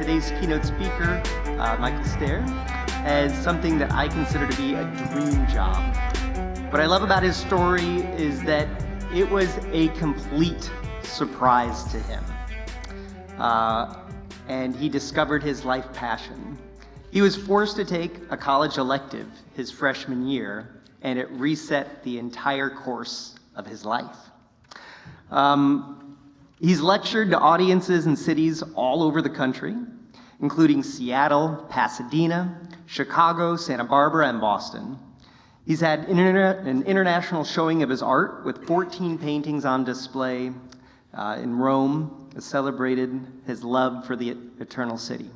today's keynote speaker, Michael Stehr, as something that I consider to be a dream job. What I love about his story is that it was a complete surprise to him. And he discovered his life passion. He was forced to take a college elective his freshman year, and it reset the entire course of his life. He's lectured to audiences in cities all over the country, including Seattle, Pasadena, Chicago, Santa Barbara, and Boston. He's had an international showing of his art with 14 paintings on display in Rome, that celebrated his love for the Eternal City.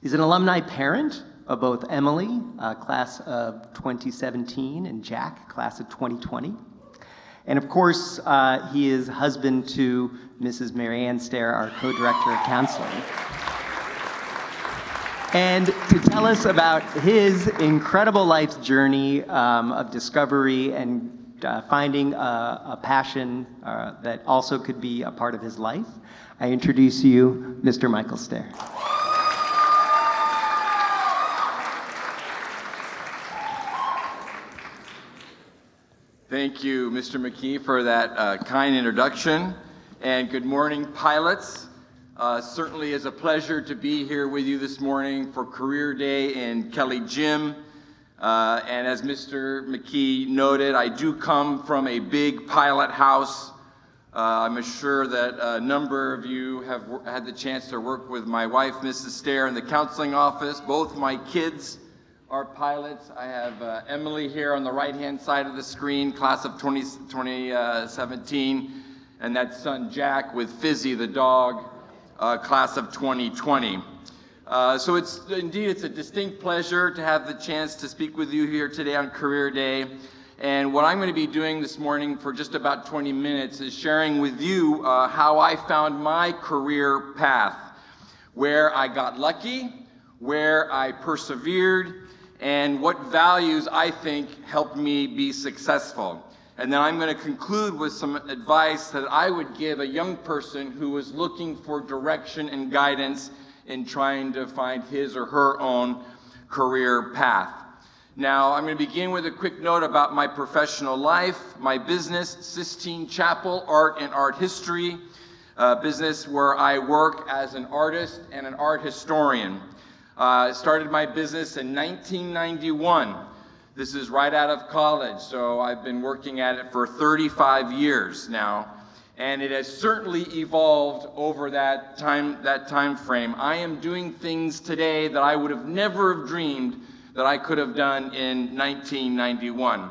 He's an alumni parent of both Emily, class of 2017, and Jack, class of 2020. And of course, he is husband to Mrs. Marianne Stehr, our co-director of counseling. And to tell us about his incredible life's journey of discovery and finding a passion that also could be a part of his life, I introduce you, Mr. Michael Stehr. Thank you, Mr. McKee, for that kind introduction. And good morning, pilots. Certainly is a pleasure to be here with you this morning for Career Day in Kelly Gym. And as Mr. McKee noted, I do come from a big pilot house. I'm sure that a number of you have had the chance to work with my wife, Mrs. Stehr, in the counseling office. Both my kids are pilots. I have Emily here on the right-hand side of the screen, class of 2017, and that son Jack with Fizzy the dog, class of 2020. So it's a distinct pleasure to have the chance to speak with you here today on Career Day. And what I'm going to be doing this morning for just about 20 minutes is sharing with you how I found my career path, where I got lucky, where I persevered, and what values I think helped me be successful. And then I'm going to conclude with some advice that I would give a young person who was looking for direction and guidance in trying to find his or her own career path. Now, I'm going to begin with a quick note about my professional life, my business, Sistine Chapel Art and Art History, a business where I work as an artist and an art historian. I started my business in 1991. This is right out of college, so I've been working at it for 35 years now, and it has certainly evolved over that time frame. I am doing things today that I would have never have dreamed that I could have done in 1991.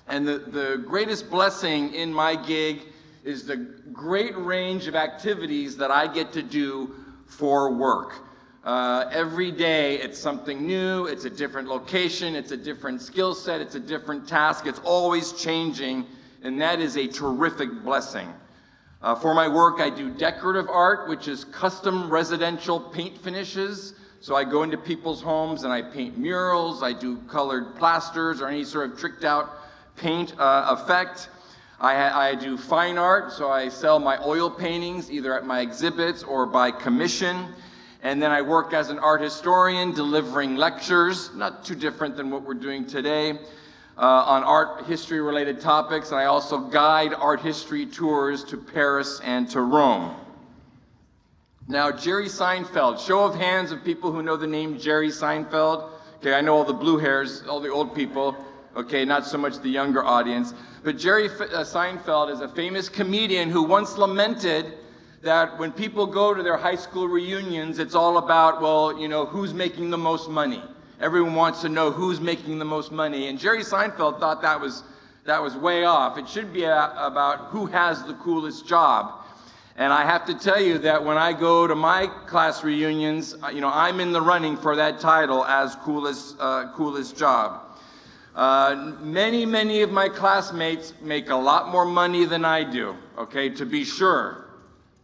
And the greatest blessing in my gig is the great range of activities that I get to do for work. Every day it's something new, it's a different location, it's a different skill set, it's a different task, it's always changing, and that is a terrific blessing. For my work, I do decorative art, which is custom residential paint finishes. So I go into people's homes and I paint murals, I do colored plasters or any sort of tricked out paint effect. I do fine art, so I sell my oil paintings either at my exhibits or by commission. And then I work as an art historian, delivering lectures, not too different than what we're doing today, on art history related topics. And I also guide art history tours to Paris and to Rome. Now, Jerry Seinfeld, show of hands of people who know the name Jerry Seinfeld. Okay, I know all the blue hairs, all the old people. Okay, not so much the younger audience. But Jerry Seinfeld is a famous comedian who once lamented that when people go to their high school reunions, it's all about, well, you know, who's making the most money. Everyone wants to know who's making the most money. And Jerry Seinfeld thought that was way off. It should be about who has the coolest job. And I have to tell you that when I go to my class reunions, you know, I'm in the running for that title as coolest job. Many of my classmates make a lot more money than I do, okay, to be sure.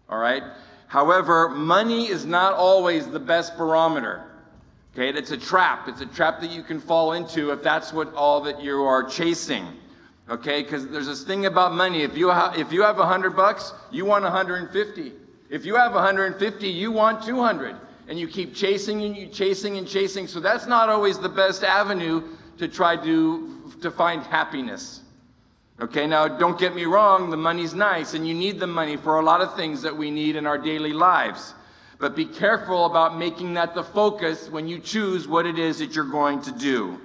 All right. However, money is not always the best barometer. Okay, it's a trap. It's a trap that you can fall into if that's all that you are chasing. Okay, because there's this thing about money. If you have $100, you want 150. If you have 150, you want 200. And you keep chasing and you chasing and chasing. So that's not always the best avenue to try to find happiness. Okay, now don't get me wrong, the money's nice and you need the money for a lot of things that we need in our daily lives. But be careful about making that the focus when you choose what it is that you're going to do.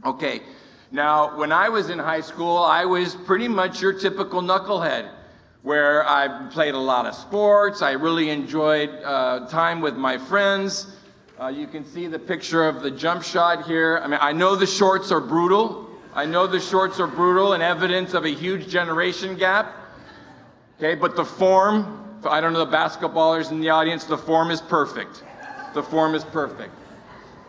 Okay, now when I was in high school, I was pretty much your typical knucklehead, where I played a lot of sports. I really enjoyed time with my friends. You can see the picture of the jump shot here. I mean, I know the shorts are brutal. I know the shorts are brutal and evidence of a huge generation gap. Okay, but the form, I don't know the basketballers in the audience, the form is perfect. The form is perfect.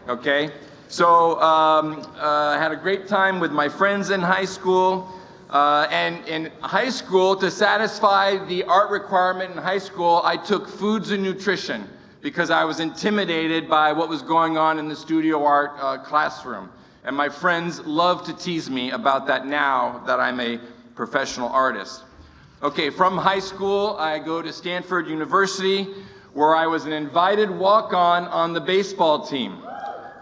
Okay, so I had a great time with my friends in high school. And in high school, to satisfy the art requirement in high school, I took foods and nutrition because I was intimidated by what was going on in the studio art classroom. And my friends love to tease me about that now that I'm a professional artist. Okay, from high school, I go to Stanford University, where I was an invited walk-on the baseball team.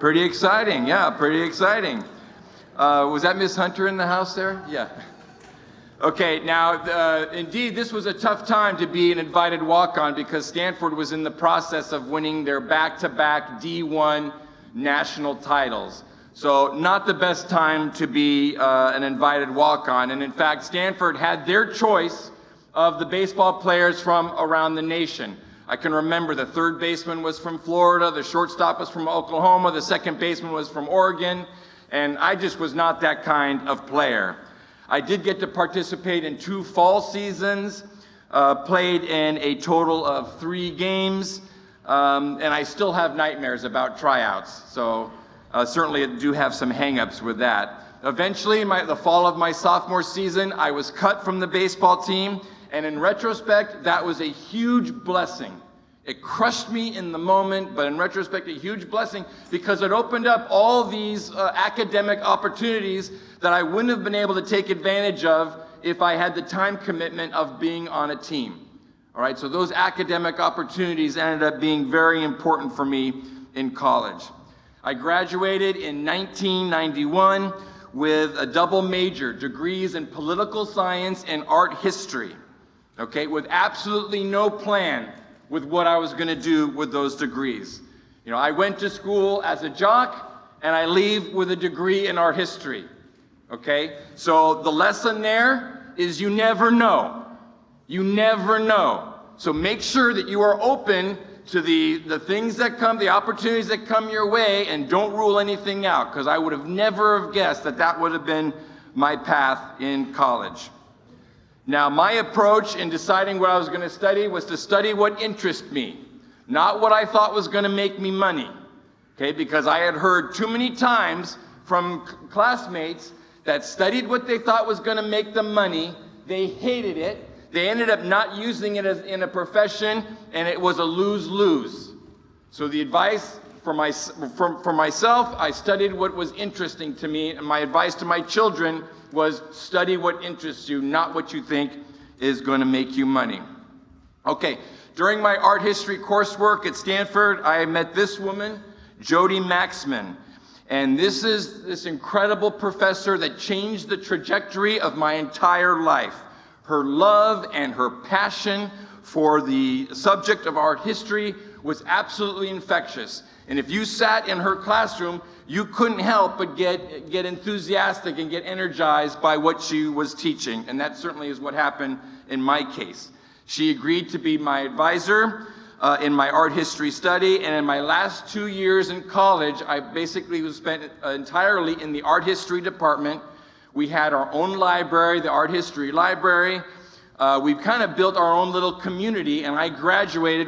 Pretty exciting, yeah, pretty exciting. Was that Miss Hunter in the house there? Yeah. Okay, now, indeed, this was a tough time to be an invited walk-on because Stanford was in the process of winning their back-to-back D1 national titles. So not the best time to be an invited walk-on. And in fact, Stanford had their choice of the baseball players from around the nation. I can remember the third baseman was from Florida, the shortstop was from Oklahoma, the second baseman was from Oregon, and I just was not that kind of player. I did get to participate in 2 fall seasons, played in a total of 3 games, and I still have nightmares about tryouts, so certainly do have some hang-ups with that. Eventually, the fall of my sophomore season, I was cut from the baseball team, and in retrospect, that was a huge blessing. It crushed me in the moment, but in retrospect, a huge blessing because it opened up all these academic opportunities that I wouldn't have been able to take advantage of if I had the time commitment of being on a team. All right, so those academic opportunities ended up being very important for me in college. I graduated in 1991 with a double major, degrees in political science and art history, okay, with absolutely no plan with what I was gonna do with those degrees. You know, I went to school as a jock and I leave with a degree in art history, okay? So the lesson there is you never know. You never know. So make sure that you are open to the things that come, the opportunities that come your way, and don't rule anything out, because I would have never have guessed that that would have been my path in college. Now, my approach in deciding what I was going to study was to study what interested me, not what I thought was going to make me money, okay? Because I had heard too many times from classmates that studied what they thought was going to make them money, they hated it, they ended up not using it as in a profession, and it was a lose-lose. So the advice for myself, I studied what was interesting to me, and my advice to my children was study what interests you, not what you think is going to make you money. Okay, during my art history coursework at Stanford, I met this woman, Jody Maxman. And this is this incredible professor that changed the trajectory of my entire life. Her love and her passion for the subject of art history was absolutely infectious. And if you sat in her classroom, you couldn't help but get enthusiastic and get energized by what she was teaching. And that certainly is what happened in my case. She agreed to be my advisor in my art history study. And in my last 2 years in college, I basically was spent entirely in the art history department. We had our own library, the art history library. We kind of built our own little community, and I graduated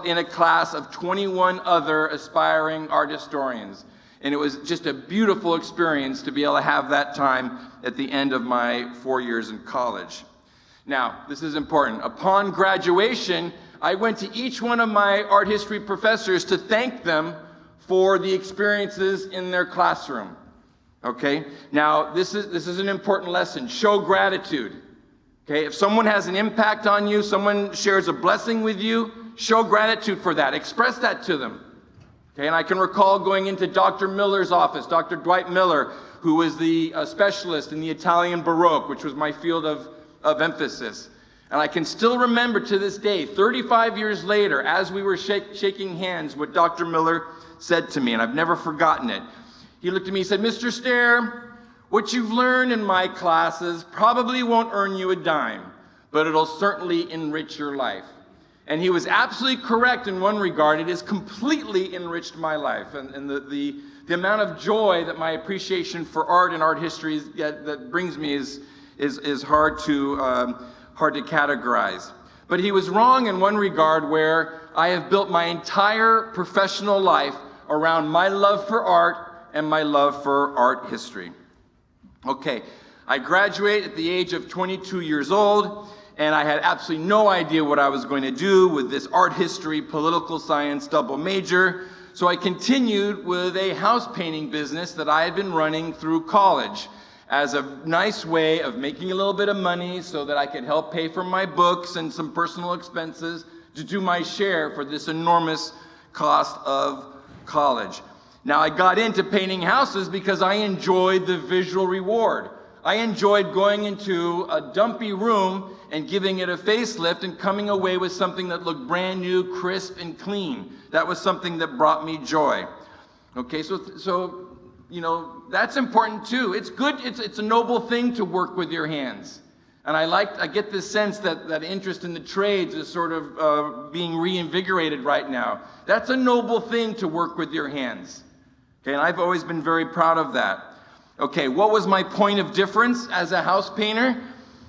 in a class of 21 other aspiring art historians. And it was just a beautiful experience to be able to have that time at the end of my 4 years in college. Now, this is important. Upon graduation, I went to each one of my art history professors to thank them for the experiences in their classroom. Okay? Now, this is an important lesson. Show gratitude. Okay, if someone has an impact on you, someone shares a blessing with you, show gratitude for that. Express that to them. Okay, and I can recall going into Dr. Miller's office, Dr. Dwight Miller, who was the specialist in the Italian Baroque, which was my field of emphasis. And I can still remember to this day, 35 years later, as we were shaking hands, what Dr. Miller said to me, and I've never forgotten it. He looked at me and said, "Mr. Stehr, what you've learned in my classes probably won't earn you a dime, but it'll certainly enrich your life." And he was absolutely correct in one regard. It has completely enriched my life. And the amount of joy that my appreciation for art and art history that brings me is hard to categorize. But he was wrong in one regard, where I have built my entire professional life around my love for art and my love for art history. Okay, I graduate at the age of 22 years old, and I had absolutely no idea what I was going to do with this art history, political science double major. So I continued with a house painting business that I had been running through college as a nice way of making a little bit of money so that I could help pay for my books and some personal expenses to do my share for this enormous cost of college. Now, I got into painting houses because I enjoyed the visual reward. I enjoyed going into a dumpy room and giving it a facelift and coming away with something that looked brand new, crisp, and clean. That was something that brought me joy. Okay, so you know, that's important too. It's good, it's a noble thing to work with your hands. And I get this sense that interest in the trades is sort of being reinvigorated right now. That's a noble thing to work with your hands. Okay, and I've always been very proud of that. Okay, what was my point of difference as a house painter?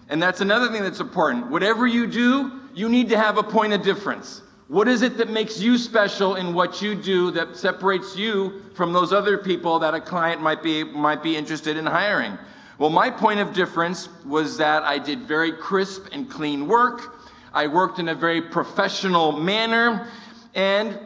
And that's another thing that's important. Whatever you do, you need to have a point of difference. What is it that makes you special in what you do that separates you from those other people that a client might be interested in hiring? Well, my point of difference was that I did very crisp and clean work. I worked in a very professional manner, and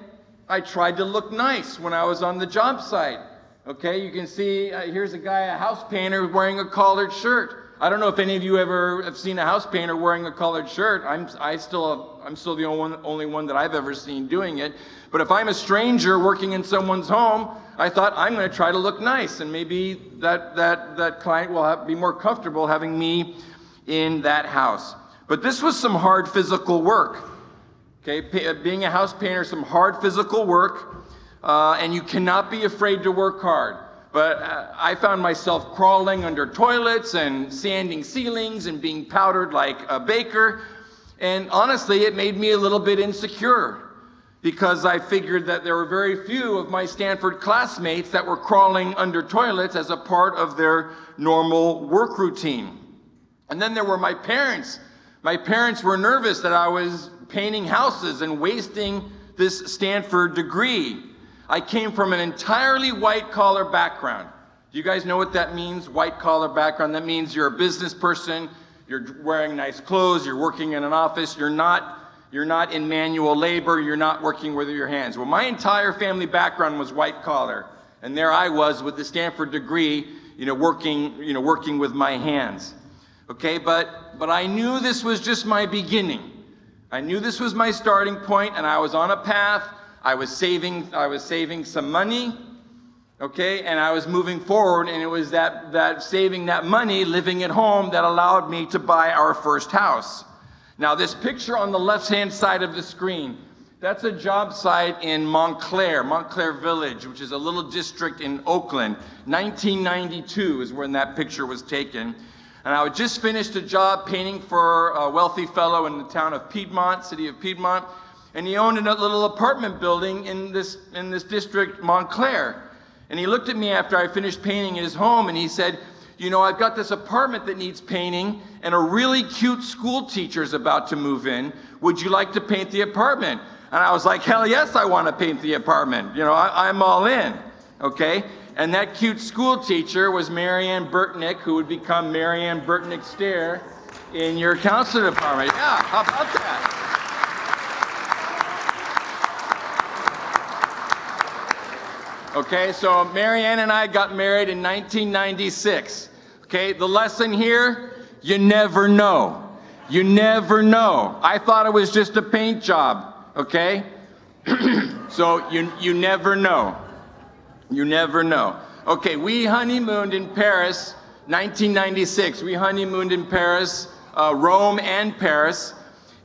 I tried to look nice when I was on the job site. Okay, you can see here's a guy, a house painter, wearing a collared shirt. I don't know if any of you ever have seen a house painter wearing a collared shirt. I'm still the only one that I've ever seen doing it. But if I'm a stranger working in someone's home, I thought I'm going to try to look nice, and maybe that client will be more comfortable having me in that house. But this was some hard physical work. Okay, being a house painter, some hard physical work, and you cannot be afraid to work hard. But I found myself crawling under toilets and sanding ceilings and being powdered like a baker. And honestly, it made me a little bit insecure because I figured that there were very few of my Stanford classmates that were crawling under toilets as a part of their normal work routine. And then there were my parents. My parents were nervous that I was painting houses and wasting this Stanford degree. I came from an entirely white-collar background. Do you guys know what that means, white-collar background? That means you're a business person, you're wearing nice clothes, you're working in an office, you're not in manual labor, you're not working with your hands. Well, my entire family background was white-collar, and there I was with the Stanford degree, working with my hands. Okay, but I knew this was just my beginning. I knew this was my starting point, and I was on a path. I was saving some money, okay, and I was moving forward, and it was that saving that money, living at home, that allowed me to buy our first house. Now, this picture on the left-hand side of the screen, that's a job site in Montclair Village, which is a little district in Oakland. 1992 is when that picture was taken. And I had just finished a job painting for a wealthy fellow in the town of Piedmont, city of Piedmont. And he owned a little apartment building in this district, Montclair. And he looked at me after I finished painting his home, and he said, "You know, I've got this apartment that needs painting, and a really cute school teacher's about to move in. Would you like to paint the apartment?" And I was like, "Hell yes, I want to paint the apartment. You know, I'm all in." Okay? And that cute school teacher was Marianne Burtnick, who would become Marianne Burtnick Stehr in your counselor department. Yeah, how about that? Okay, so Marianne and I got married in 1996. Okay, the lesson here, you never know. You never know. I thought it was just a paint job, okay? So you never know. You never know. Okay, we honeymooned in Paris, 1996. We honeymooned in Paris, Rome and Paris.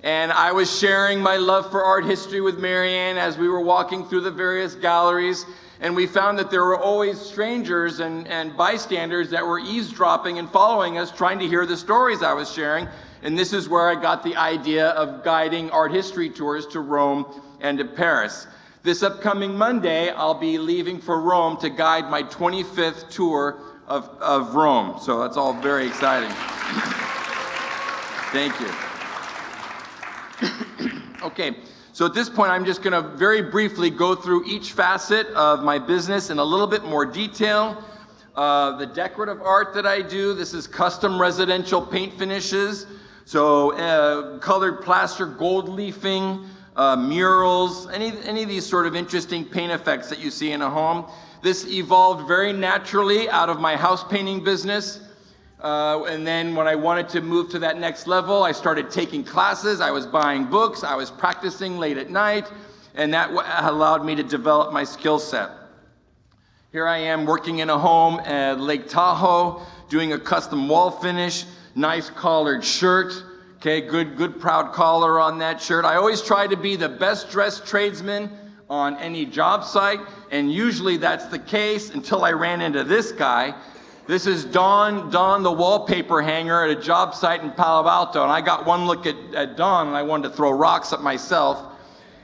And I was sharing my love for art history with Marianne as we were walking through the various galleries. And we found that there were always strangers and bystanders that were eavesdropping and following us, trying to hear the stories I was sharing. And this is where I got the idea of guiding art history tours to Rome and to Paris. This upcoming Monday, I'll be leaving for Rome to guide my 25th tour of Rome. So that's all very exciting. Thank you. Okay, so at this point, I'm just going to very briefly go through each facet of my business in a little bit more detail. The decorative art that I do, this is custom residential paint finishes. So colored plaster, gold leafing, murals, any of these sort of interesting paint effects that you see in a home. This evolved very naturally out of my house painting business. And then when I wanted to move to that next level, I started taking classes, I was buying books, I was practicing late at night, and that allowed me to develop my skill set. Here I am working in a home at Lake Tahoe, doing a custom wall finish, nice collared shirt, okay, good proud collar on that shirt. I always try to be the best dressed tradesman on any job site, and usually that's the case until I ran into this guy. This is Don the wallpaper hanger at a job site in Palo Alto, and I got one look at Don, and I wanted to throw rocks at myself.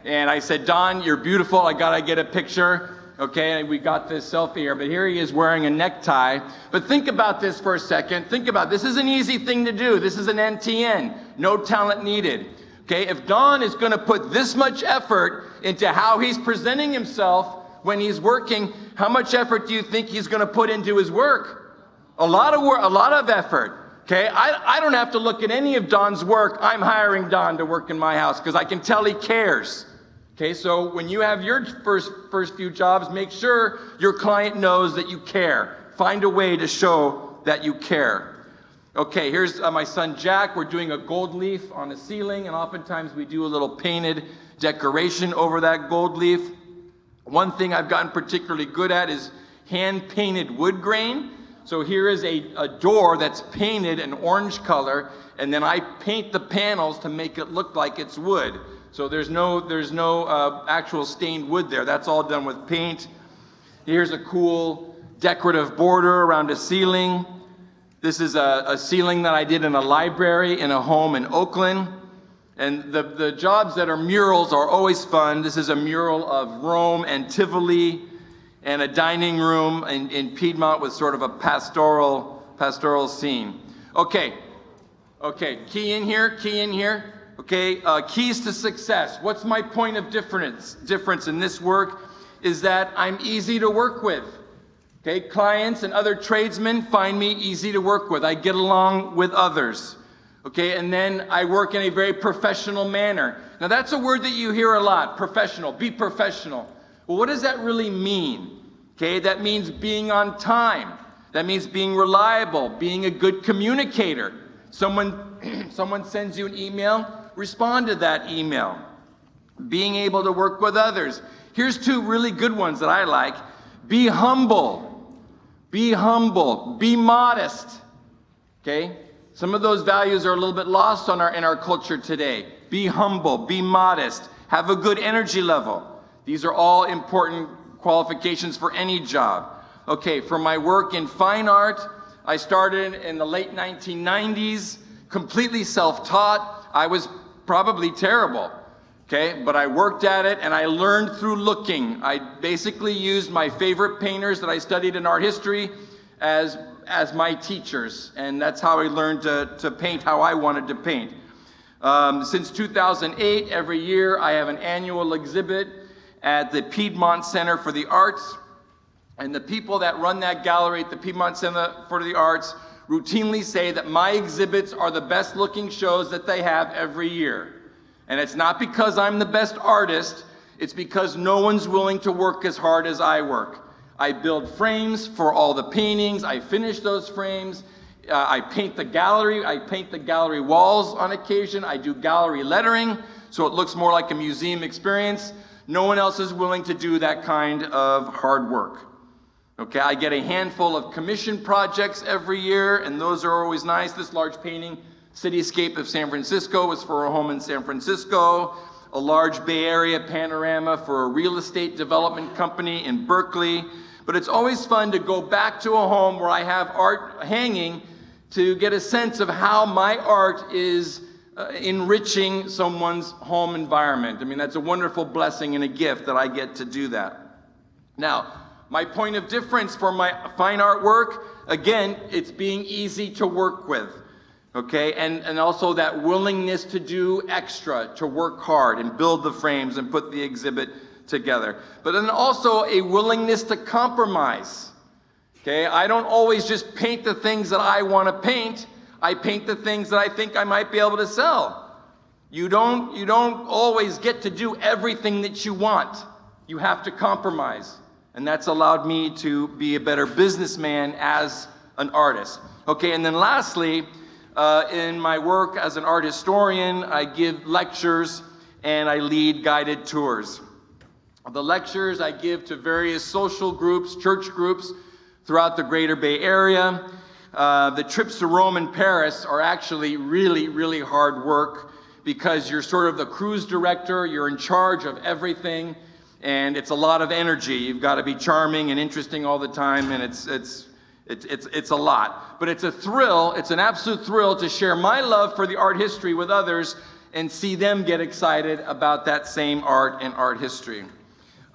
And I said, Don, you're beautiful, I gotta get a picture. Okay, and we got this selfie here, but here he is wearing a necktie. But think about this for a second. Think about this is an easy thing to do. This is an NTN, no talent needed. Okay, if Don is gonna put this much effort into how he's presenting himself when he's working, how much effort do you think he's gonna put into his work? A lot of work, a lot of effort. Okay, I don't have to look at any of Don's work. I'm hiring Don to work in my house because I can tell he cares. Okay, so when you have your first few jobs, make sure your client knows that you care. Find a way to show that you care. Okay, here's my son Jack. We're doing a gold leaf on the ceiling, and oftentimes we do a little painted decoration over that gold leaf. One thing I've gotten particularly good at is hand-painted wood grain. So here is a door that's painted an orange color, and then I paint the panels to make it look like it's wood. So there's no actual stained wood there. That's all done with paint. Here's a cool decorative border around a ceiling. This is a ceiling that I did in a library in a home in Oakland. And the jobs that are murals are always fun. This is a mural of Rome and Tivoli, and a dining room in Piedmont with sort of a pastoral scene. Okay, key in here. Okay, keys to success. What's my point of difference in this work is that I'm easy to work with. Okay, clients and other tradesmen find me easy to work with. I get along with others. Okay, and then I work in a very professional manner. Now that's a word that you hear a lot, professional, be professional. Well, what does that really mean? Okay, that means being on time. That means being reliable, being a good communicator. Someone sends you an email, respond to that email. Being able to work with others. Here's two really good ones that I like. Be humble. Be humble. Be modest. Okay? Some of those values are a little bit lost in our culture today. Be humble. Be modest. Have a good energy level. These are all important qualifications for any job. Okay, for my work in fine art, I started in the late 1990s, completely self-taught. I was probably terrible, okay? But I worked at it and I learned through looking. I basically used my favorite painters that I studied in art history as my teachers, and that's how I learned to paint how I wanted to paint. Since 2008, every year I have an annual exhibit at the Piedmont Center for the Arts, and the people that run that gallery at the Piedmont Center for the Arts routinely say that my exhibits are the best looking shows that they have every year. And it's not because I'm the best artist, it's because no one's willing to work as hard as I work. I build frames for all the paintings, I finish those frames, I paint the gallery walls on occasion. I do gallery lettering, so it looks more like a museum experience. No one else is willing to do that kind of hard work. Okay, I get a handful of commission projects every year, and those are always nice. This large painting, Cityscape of San Francisco, was for a home in San Francisco. A large Bay Area panorama for a real estate development company in Berkeley. But it's always fun to go back to a home where I have art hanging to get a sense of how my art is enriching someone's home environment. I mean, that's a wonderful blessing and a gift that I get to do that. Now, my point of difference for my fine art work, again, it's being easy to work with, okay? And also that willingness to do extra, to work hard and build the frames and put the exhibit together. But then also a willingness to compromise, okay? I don't always just paint the things that I want to paint. I paint the things that I think I might be able to sell. You don't always get to do everything that you want. You have to compromise. And that's allowed me to be a better businessman as an artist. Okay, and then lastly, in my work as an art historian, I give lectures and I lead guided tours. The lectures I give to various social groups, church groups throughout the greater Bay Area. The trips to Rome and Paris are actually really, really hard work because you're sort of the cruise director, you're in charge of everything, and it's a lot of energy. You've got to be charming and interesting all the time, and it's a lot. But it's a thrill, it's an absolute thrill to share my love for the art history with others and see them get excited about that same art and art history.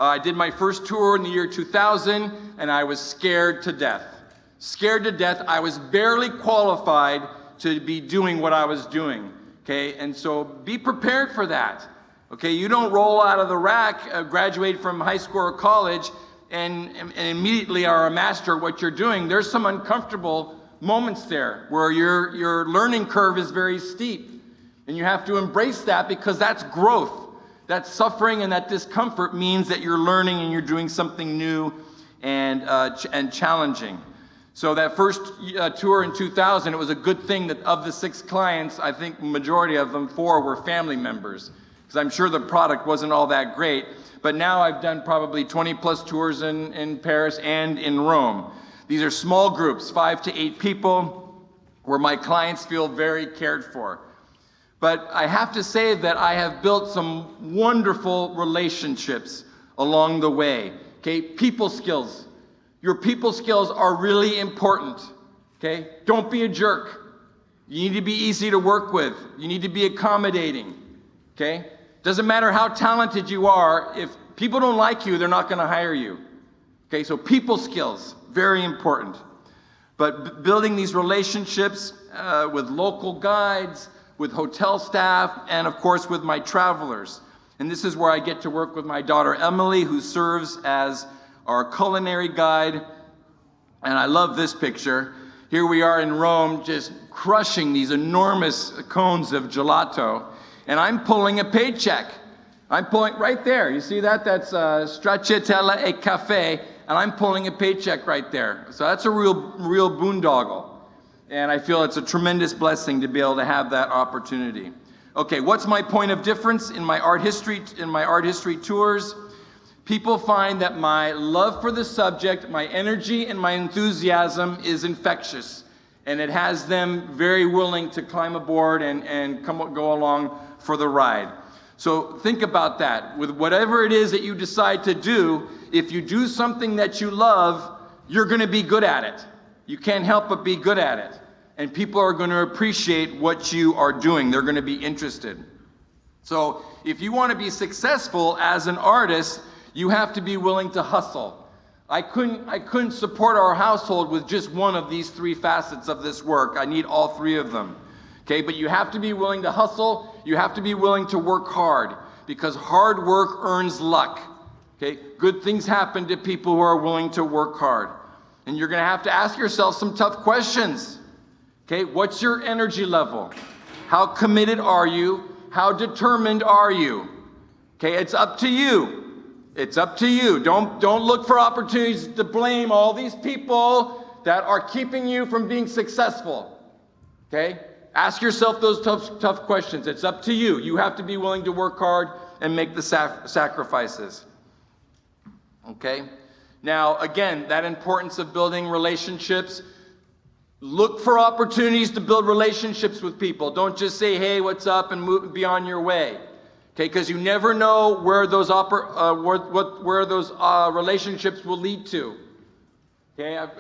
I did my first tour in the year 2000, and I was scared to death. Scared to death. I was barely qualified to be doing what I was doing, okay? And so be prepared for that, okay? You don't roll out of the rack, graduate from high school or college, and immediately are a master at what you're doing. There's some uncomfortable moments there where your learning curve is very steep, and you have to embrace that because that's growth. That suffering and that discomfort means that you're learning and you're doing something new and challenging. So that first tour in 2000, it was a good thing that of the 6 clients, I think majority of them, 4 were family members, because I'm sure the product wasn't all that great. But now I've done probably 20 plus tours in Paris and in Rome. These are small groups, 5 to 8 people, where my clients feel very cared for. But I have to say that I have built some wonderful relationships along the way. Okay, people skills. Your people skills are really important. Okay, don't be a jerk. You need to be easy to work with. You need to be accommodating. Okay, doesn't matter how talented you are. If people don't like you, they're not going to hire you. Okay, so people skills, very important. But building these relationships with local guides, with hotel staff, and of course with my travelers. And this is where I get to work with my daughter Emily, who serves as our culinary guide. And I love this picture. Here we are in Rome, just crushing these enormous cones of gelato. And I'm pulling a paycheck. I'm pulling right there. You see that? That's stracciatella e caffè. And I'm pulling a paycheck right there. So that's a real boondoggle. And I feel it's a tremendous blessing to be able to have that opportunity. Okay, what's my point of difference in my art history tours? People find that my love for the subject, my energy and my enthusiasm is infectious. And it has them very willing to climb aboard and go along for the ride. So think about that. With whatever it is that you decide to do, if you do something that you love, you're going to be good at it. You can't help but be good at it. And people are going to appreciate what you are doing. They're going to be interested. So if you want to be successful as an artist, you have to be willing to hustle. I couldn't support our household with just one of these 3 facets of this work. I need all 3 of them. Okay, but you have to be willing to hustle. You have to be willing to work hard, because hard work earns luck. Okay, good things happen to people who are willing to work hard. And you're going to have to ask yourself some tough questions. Okay, what's your energy level? How committed are you? How determined are you? Okay, it's up to you. It's up to you. Don't look for opportunities to blame all these people. that are keeping you from being successful. Okay? Ask yourself those tough questions. It's up to you. You have to be willing to work hard and make the sacrifices. Okay? Now, again, that importance of building relationships. Look for opportunities to build relationships with people. Don't just say, hey, what's up, and be on your way. Okay, because you never know where those relationships will lead to. Okay, I've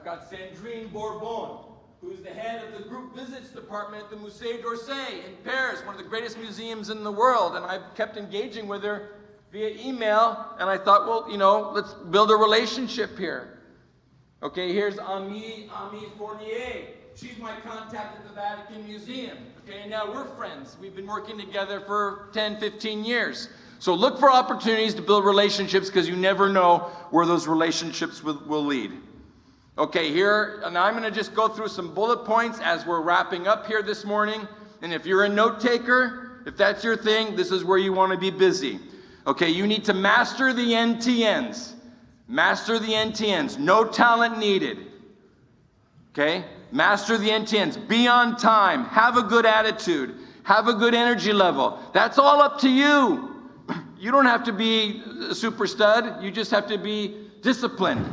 got Sandrine Bourbon, who's the head of the group visits department at the Musée d'Orsay in Paris, one of the greatest museums in the world, and I've kept engaging with her via email, and I thought, well, let's build a relationship here. Okay, here's Ami Fournier. She's my contact at the Vatican Museum. Okay, and now we're friends. We've been working together for 10, 15 years. So look for opportunities to build relationships, because you never know where those relationships will lead. Okay, here, and I'm going to just go through some bullet points as we're wrapping up here this morning. And if you're a note taker, if that's your thing, this is where you want to be busy. Okay, you need to master the NTNs. Master the NTNs. No talent needed. Okay? Master the NTNs. Be on time. Have a good attitude. Have a good energy level. That's all up to you. You don't have to be a super stud. You just have to be disciplined.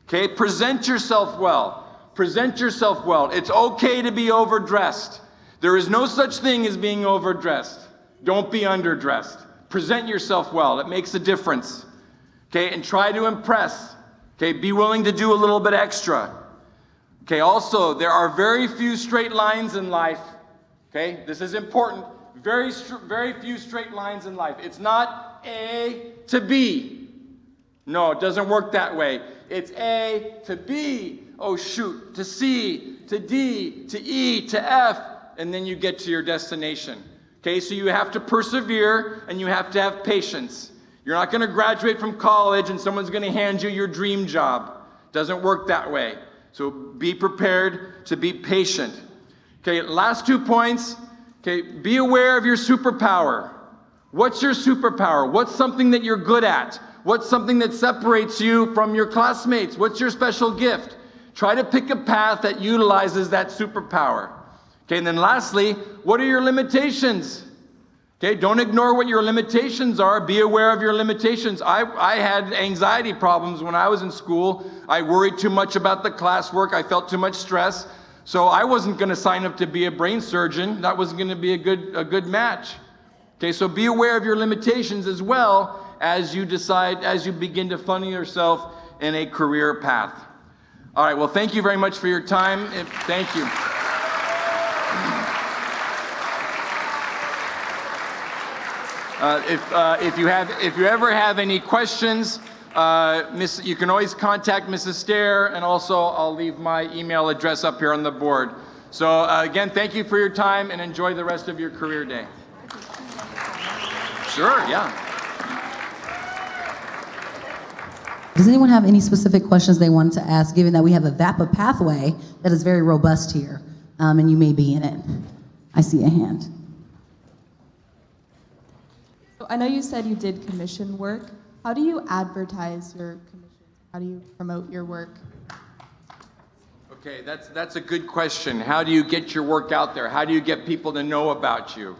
Okay? Present yourself well. Present yourself well. It's okay to be overdressed. There is no such thing as being overdressed. Don't be underdressed. Present yourself well. It makes a difference. Okay? And try to impress. Okay? Be willing to do a little bit extra. Okay, also, there are very few straight lines in life. Okay, this is important. Very few straight lines in life. It's not A to B. No, it doesn't work that way. It's A to B. Oh, shoot. To C, to D, to E, to F, and then you get to your destination. Okay, so you have to persevere, and you have to have patience. You're not going to graduate from college, and someone's going to hand you your dream job. Doesn't work that way. So be prepared to be patient. Okay, last 2 points. Okay, be aware of your superpower. What's your superpower? What's something that you're good at? What's something that separates you from your classmates? What's your special gift? Try to pick a path that utilizes that superpower. Okay, and then lastly, what are your limitations? Okay, don't ignore what your limitations are. Be aware of your limitations. I had anxiety problems when I was in school. I worried too much about the classwork. I felt too much stress. So I wasn't going to sign up to be a brain surgeon. That wasn't going to be a good match. Okay, so be aware of your limitations as well as you begin to funnel yourself in a career path. All right, well, thank you very much for your time. Thank you. If you ever have any questions, you can always contact Mrs. Stehr, and also I'll leave my email address up here on the board. So again, thank you for your time, and enjoy the rest of your career day. Sure, yeah. Does anyone have any specific questions they wanted to ask, given that we have a VAPA pathway that is very robust here, and you may be in it? I see a hand. I know you said you did commission work. How do you advertise your commissions? How do you promote your work? Okay, that's a good question. How do you get your work out there? How do you get people to know about you?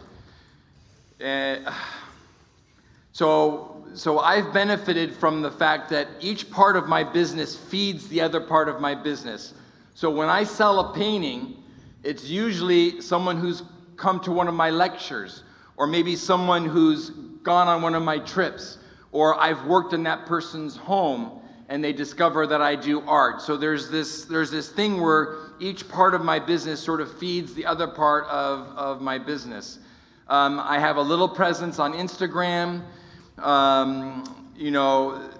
So I've benefited from the fact that each part of my business feeds the other part of my business. So when I sell a painting, it's usually someone who's come to one of my lectures, or maybe someone who's gone on one of my trips, or I've worked in that person's home and they discover that I do art. So there's this thing where each part of my business sort of feeds the other part of my business. I have a little presence on Instagram.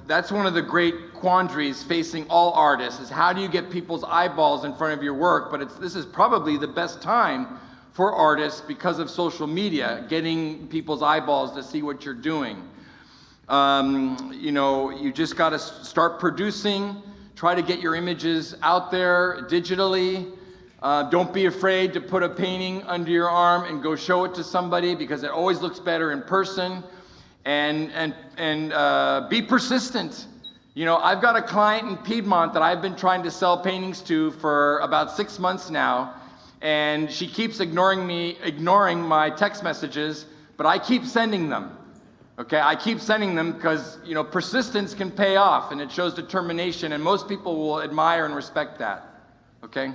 That's one of the great quandaries facing all artists, is how do you get people's eyeballs in front of your work? But this is probably the best time for artists, because of social media, getting people's eyeballs to see what you're doing. You just got to start producing, try to get your images out there digitally. Don't be afraid to put a painting under your arm and go show it to somebody, because it always looks better in person. And be persistent. You know, I've got a client in Piedmont that I've been trying to sell paintings to for about 6 months now, and she keeps ignoring my text messages, but I keep sending them. Okay, I keep sending them because, you know, persistence can pay off, and it shows determination, and most people will admire and respect that. Okay?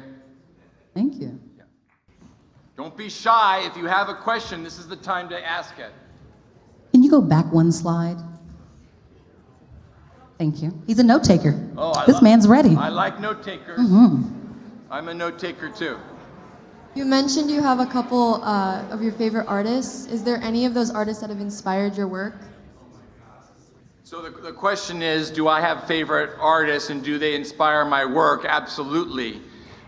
Thank you. Don't be shy. If you have a question, this is the time to ask it. Can you go back one slide? Thank you. He's a note taker. Oh, This man's ready. I like note takers. I'm a note taker too. You mentioned you have a couple of your favorite artists. Is there any of those artists that have inspired your work? So the question is, do I have favorite artists and do they inspire my work? Absolutely.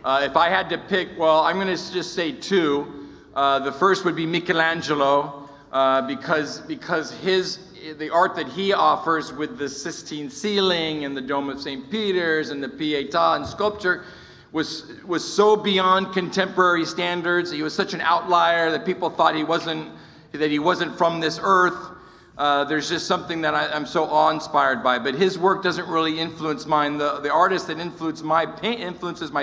If I had to pick, well, I'm going to just say two. The first would be Michelangelo, because the art that he offers with the Sistine ceiling and the Dome of St. Peter's and the Pietà and sculpture was so beyond contemporary standards. He was such an outlier that people thought he wasn't from this earth. There's just something that I'm so awe-inspired by. But his work doesn't really influence mine. The artist that influences my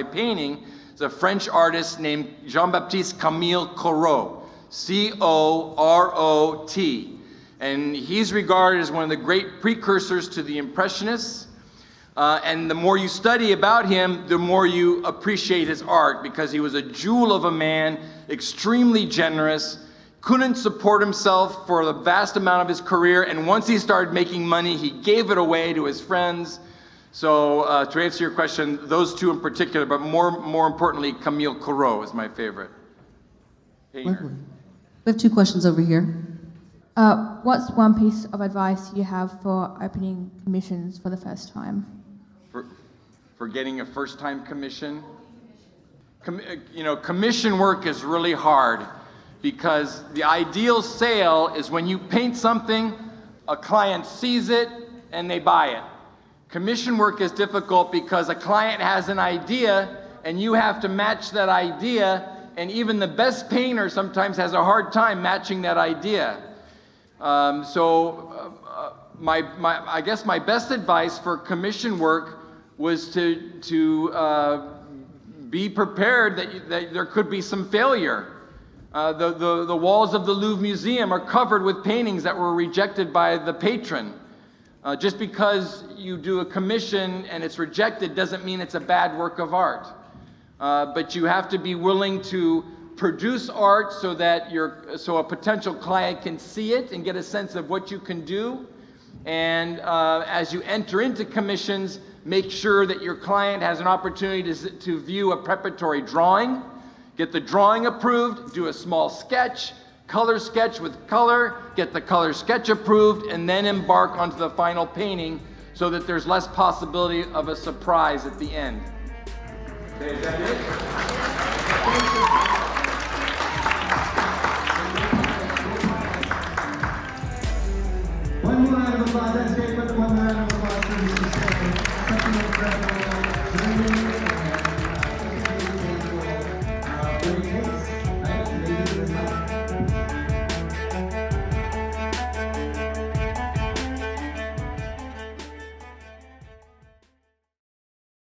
painting is a French artist named Jean-Baptiste Camille Corot, C-O-R-O-T. And he's regarded as one of the great precursors to the Impressionists. And the more you study about him, the more you appreciate his art, because he was a jewel of a man, extremely generous, couldn't support himself for the vast amount of his career, and once he started making money, he gave it away to his friends. So to answer your question, those two in particular, but more importantly, Camille Corot is my favorite painter. Lovely. We have two questions over here. What's one piece of advice you have for opening commissions for the first time? For getting a first-time commission? Commission work is really hard, because the ideal sale is when you paint something, a client sees it, and they buy it. Commission work is difficult because a client has an idea, and you have to match that idea, and even the best painter sometimes has a hard time matching that idea. I guess my best advice for commission work was to be prepared that there could be some failure. The walls of the Louvre Museum are covered with paintings that were rejected by the patron. Just because you do a commission and it's rejected doesn't mean it's a bad work of art. But you have to be willing to produce art so a potential client can see it and get a sense of what you can do. And as you enter into commissions, make sure that your client has an opportunity to view a preparatory drawing, get the drawing approved, do a small sketch, color sketch with color, get the color sketch approved, and then embark onto the final painting so that there's less possibility of a surprise at the end. Okay, is that it?